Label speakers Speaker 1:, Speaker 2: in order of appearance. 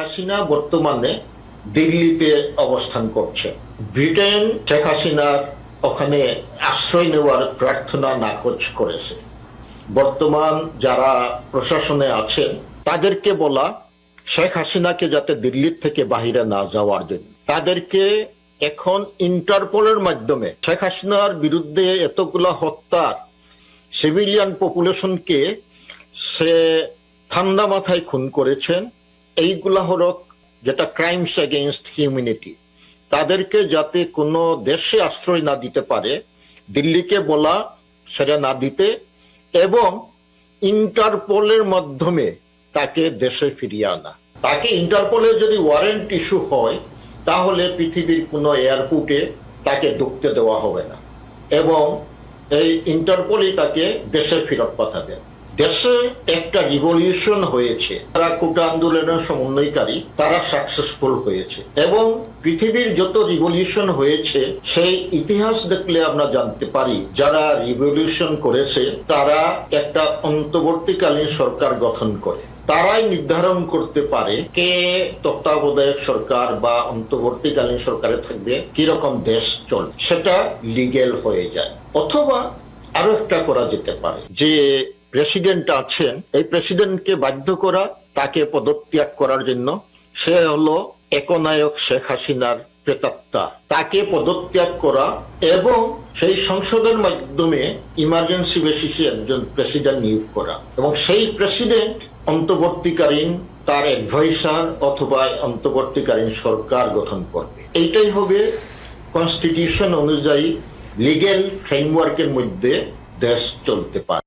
Speaker 1: হাসিনা বর্তমানে দিল্লিতে অবস্থান করছে। ব্রিটেন শেখ হাসিনার ওখানে আশ্রয় নেওয়ার প্রার্থনা নাকচ করেছে। বর্তমান যারা প্রশাসনে আছেন তাদেরকে বলা শেখ হাসিনাকে যাতে দিল্লির থেকে বাহিরে না যাওয়ার জন্য। তাদেরকে এখন ইন্টারপোলের মাধ্যমে শেখ হাসিনার বিরুদ্ধে এতগুলা হত্যার সিভিলিয়ান পপুলেশনকে সে ঠান্ডা মাথায় খুন করেছেন, এইগুলা হলো যেটা ক্রাইমস এগেইনস্ট হিউম্যানিটি। তাদেরকে যাতে কোনো দেশে আশ্রয় না দিতে পারে, দিল্লিকে বলা সেটা না দিতে, এবং ইন্টারপোলের মাধ্যমে তাকে দেশে ফিরিয়ে আনা। তাকে ইন্টারপোলের যদি ওয়ারেন্ট ইস্যু হয় তাহলে পৃথিবীর কোনো এয়ারপোর্টে তাকে ঢুকতে দেওয়া হবে না, এবং এই ইন্টারপোলই তাকে দেশে ফেরত পাঠাবে। দেশে একটা রিভলিউশন হয়েছে, তারা কোটা আন্দোলনের সমন্বয়কারী, তারা সাকসেসফুল হয়েছে, এবং পৃথিবীর যত রিভলিউশন হয়েছে সেই ইতিহাস দেখলে আমরা জানতে পারি যারা রিভলিউশন করেছে তারা একটা অন্তর্বর্তীকালীন সরকার গঠন করে। তারাই নির্ধারণ করতে পারে কে তত্ত্বাবধায়ক সরকার বা অন্তর্বর্তীকালীন সরকারে থাকবে, কিরকম দেশ চলবে, সেটা লিগেল হয়ে যায়। অথবা আরো একটা করা যেতে পারে যে প্রেসিডেন্ট আছেন, এই প্রেসিডেন্টকে বাধ্য করা তাকে পদত্যাগ করার জন্য। সে হলো একনায়ক শেখ হাসিনার প্রেতাত্মা, তাকে পদত্যাগ করা এবং সেই সংসদের মাধ্যমে ইমার্জেন্সি বেসিসে একজন প্রেসিডেন্ট নিয়োগ করা, এবং সেই প্রেসিডেন্ট অন্তর্বর্তীকালীন তার অ্যাডভাইসার অথবা অন্তর্বর্তীকালীন সরকার গঠন করবে। এইটাই হবে কনস্টিটিউশন অনুযায়ী লিগেল ফ্রেমওয়ার্কের মধ্যে দেশ চলতে পারে।